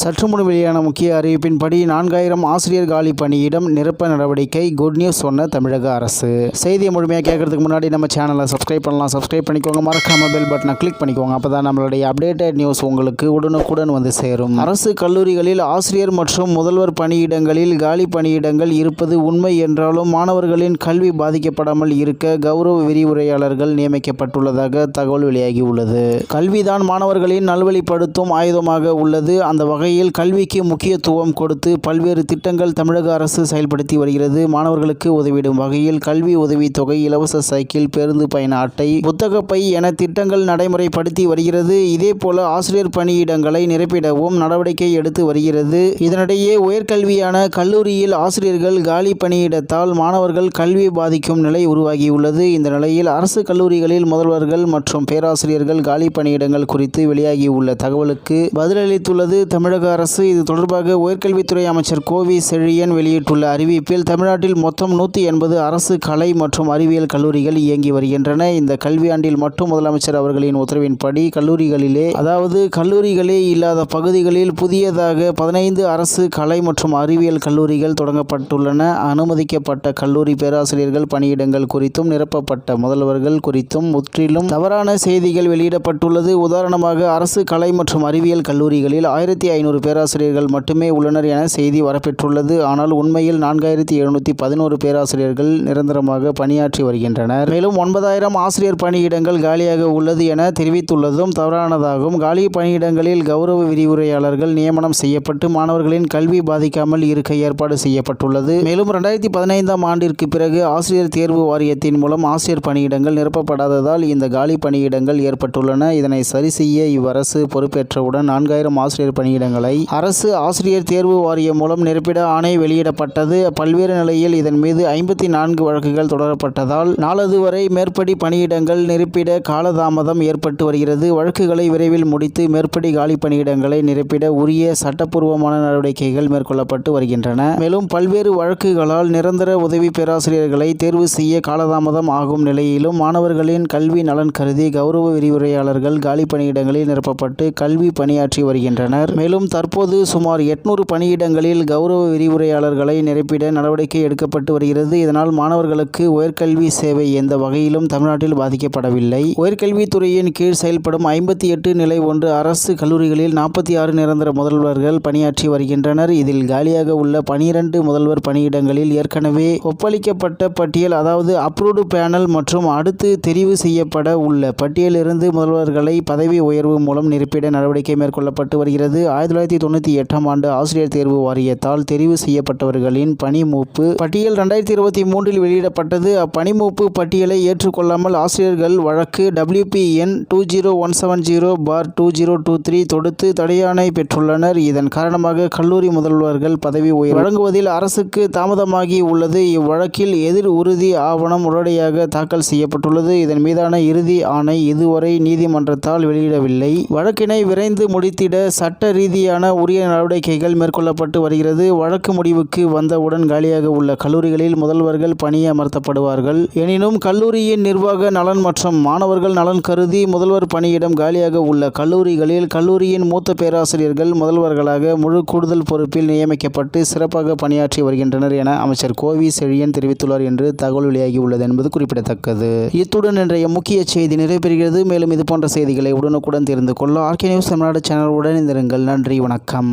சற்று முன் வெளியான முக்கிய அறிவிப்பின்படி 4000 ஆசிரியர் காலி பணியிடம் நிரப்ப நடவடிக்கை. குட் நியூஸ் சொன்ன தமிழக அரசு. செய்தியை முழுமையாக கேட்கறதுக்கு முன்னாடி நம்ம சேனலை சப்ஸ்கிரைப் பண்ணலாம். சப்ஸ்கிரைப் பண்ணிக்கோங்க. மறக்காம பெல் பட்டனை கிளிக் பண்ணிக்கோங்க. அப்பதான் நம்மளுடைய அப்டேட்டட் நியூஸ் உங்களுக்கு உடனுக்குடன் வந்து சேரும். அரசு கல்லூரிகளில் ஆசிரியர் மற்றும் முதல்வர் பணியிடங்களில் காலி பணியிடங்கள் இருப்பது உண்மை என்றாலும் மாணவர்களின் கல்வி பாதிக்கப்படாமல் இருக்க கௌரவ விரிவுரையாளர்கள் நியமிக்கப்பட்டுள்ளதாக தகவல் வெளியாகியுள்ளது. கல்விதான் மாணவர்களின் நல்வழிப்படுத்தும் ஆயுதமாக உள்ளது. அந்த வகையில் கல்விக்கு முக்கியத்துவம் கொடுத்து பல்வேறு திட்டங்கள் தமிழக அரசு செயல்படுத்தி வருகிறது. மாணவர்களுக்கு உதவிடும் வகையில் கல்வி உதவித்தொகை, இலவச சைக்கிள், பேருந்து பயண அட்டை, புத்தக பை என திட்டங்கள் நடைமுறைப்படுத்தி வருகிறது. இதேபோல ஆசிரியர் பணியிடங்களை நிரப்பிடவும் நடவடிக்கை எடுத்து வருகிறது. இதனிடையே உயர்கல்வியான கல்லூரியில் ஆசிரியர்கள் காலி பணியிடத்தால் மாணவர்கள் கல்வி பாதிக்கும் நிலை உருவாகியுள்ளது. இந்த நிலையில் அரசு கல்லூரிகளில் முதல்வர்கள் மற்றும் பேராசிரியர்கள் காலி பணியிடங்கள் குறித்து வெளியாகியுள்ள தகவலுக்கு பதிலளித்துள்ளது தமிழக அரசு. இது தொடர்பாக உயர்கல்வித்துறை அமைச்சர் கோவி செழியன் வெளியிட்டுள்ள அறிவிப்பில் தமிழ்நாட்டில் மொத்தம் 180 அரசு கலை மற்றும் அறிவியல் கல்லூரிகள் இயங்கி வருகின்றன. இந்த கல்வியாண்டில் மட்டும் முதலமைச்சர் அவர்களின் உத்தரவின்படி கல்லூரிகளே இல்லாத பகுதிகளில் புதியதாக 15 அரசு கலை மற்றும் அறிவியல் கல்லூரிகள் தொடங்கப்பட்டுள்ளன. அனுமதிக்கப்பட்ட கல்லூரி பேராசிரியர்கள் பணியிடங்கள் குறித்தும் நிரப்பப்பட்ட முதல்வர்கள் குறித்தும் முற்றிலும் தவறான செய்திகள் வெளியிடப்பட்டுள்ளது. உதாரணமாக அரசு கலை மற்றும் அறிவியல் கல்லூரிகளில் 1500 பேராசிரியர்கள் மட்டுமே உள்ளனர் என செய்தி வரப்பெற்றுள்ளது. ஆனால் உண்மையில் 4711 பேராசிரியர்கள் நிரந்தரமாக பணியாற்றி வருகின்றனர். மேலும் 9000 ஆசிரியர் பணியிடங்கள் காலியாக உள்ளது என தெரிவித்துள்ளதும் தவறானதாகும். காலி பணியிடங்களில் கௌரவ விரிவுரையாளர்கள் நியமனம் செய்யப்பட்டு மாணவர்களின் கல்வி பாதிக்காமல் இருக்க ஏற்பாடு செய்யப்பட்டுள்ளது. மேலும் 2015ஆம் ஆண்டிற்கு பிறகு ஆசிரியர் தேர்வு வாரியத்தின் மூலம் ஆசிரியர் பணியிடங்கள் நிரப்பப்படாததால் இந்த காலி பணியிடங்கள் ஏற்பட்டுள்ளன. இதனை சரி செய்ய இவ்வரசு பொறுப்பேற்றவுடன் 4000 ஆசிரியர் பணியிடங்களை அரசு ஆசிரியர் தேர்வு வாரியம் மூலம் நிரப்பிட ஆணை வெளியிடப்பட்டது. பல்வேறு நிலையில் இதன் மீது 54 வழக்குகள் தொடரப்பட்டதால் நாளதுவரை மேற்படி பணியிடங்கள் நிரப்பிட காலதாமதம் ஏற்பட்டு வருகிறது. வழக்குகளை விரைவில் முடித்து மேற்படி காலி பணியிடங்களை நிரப்பிட உரிய சட்டப்பூர்வமான நடவடிக்கைகள் மேற்கொள்ளப்பட்டு வருகின்றன. மேலும் பல்வேறு வழக்குகளால் நிரந்தர உதவி பேராசிரியர்களை தேர்வு செய்ய காலதாமதம் ஆகும் நிலையிலும் மாணவர்களின் கல்வி நலன் கருதி கௌரவ விரிவுரையாளர்கள் காலி பணியிடங்களில் நிரப்பப்பட்டு கல்வி பணியாற்றி வருகின்றனர். மேலும் தற்போது சுமார் 800 பணியிடங்களில் கௌரவ விரிவுரையாளர்களை நிரப்பிட நடவடிக்கை எடுக்கப்பட்டு வருகிறது. இதனால் மாணவர்களுக்கு உயர்கல்வி சேவை எந்த வகையிலும் தமிழ்நாட்டில் பாதிக்கப்படவில்லை. உயர்கல்வித்துறையின் கீழ் செயல்படும் 58 நிலை 1 அரசு கல்லூரிகளில் 46 நிரந்தர முதல்வர்கள் பணியாற்றி வருகின்றனர். இதில் காலியாக உள்ள 12 முதல்வர் பணியிடங்களில் ஏற்கனவே ஒப்பளிக்கப்பட்ட பட்டியல், அதாவது அப்ரூவ்டு பேனல் மற்றும் அடுத்து தெரிவு செய்யப்பட உள்ள பட்டியலிருந்து முதல்வர்களை பதவி உயர்வு மூலம் நிரப்பிட நடவடிக்கை மேற்கொள்ளப்பட்டு வருகிறது. 1998ஆம் ஆண்டு ஆசிரியர் தேர்வு வாரியத்தால் தெரிவு செய்யப்பட்டவர்களின் பணி மூப்பு பட்டியல் 2023இல் வெளியிடப்பட்டது. அப்பணிமூப்பு பட்டியலை ஏற்றுக்கொள்ளாமல் ஆசிரியர்கள் வழக்கு WPN 20170/2023 தொடுத்து தடையாணை பெற்றுள்ளனர். இதன் காரணமாக கல்லூரி முதல்வர்கள் பதவி உயர்வு வழங்குவதில் அரசுக்கு தாமதமாகி உள்ளது. இவ்வழக்கில் எதிர் உறுதி ஆவணம் உடனடியாக தாக்கல் செய்யப்பட்டுள்ளது. இதன் மீதான இறுதி ஆணை இதுவரை நீதிமன்றத்தால் வெளியிடவில்லை. வழக்கினை விரைந்து முடித்திட சட்ட ரீதியான உரிய நடவடிக்கைகள் மேற்கொள்ளப்பட்டு வருகிறது. வழக்கு முடிவுக்கு வந்தவுடன் காலியாக உள்ள கல்லூரிகளில் முதல்வர்கள் பணியமர்த்தப்படுவார்கள். எனினும் கல்லூரியின் நிர்வாக நலன் மற்றும் மாணவர்கள் நலன் கருதி முதல்வர் பணியிடம் காலியாக உள்ள கல்லூரிகளில் கல்லூரியின் மூத்த பேராசிரியர்கள் முதல்வர்களாக முழு கூடுதல் பொறுப்பில் நியமிக்கப்பட்டு சிறப்பாக பணியாற்றி வருகின்றனர் என அமைச்சர் கோவி செழியன் தெரிவித்துள்ளார் என்று தகவல் வெளியாகியுள்ளது என்பது குறிப்பிடத்தக்கது. இத்துடன் இன்றைய முக்கிய செய்தி நிறைவேறுகிறது. மேலும் இது போன்ற செய்திகளை உடனுக்குடன் தெரிந்து கொள்ள ஆர்கே நியூஸ் தமிழ்நாடு சேனலுடன் இணைந்திருங்கள். நன்றி, வணக்கம்.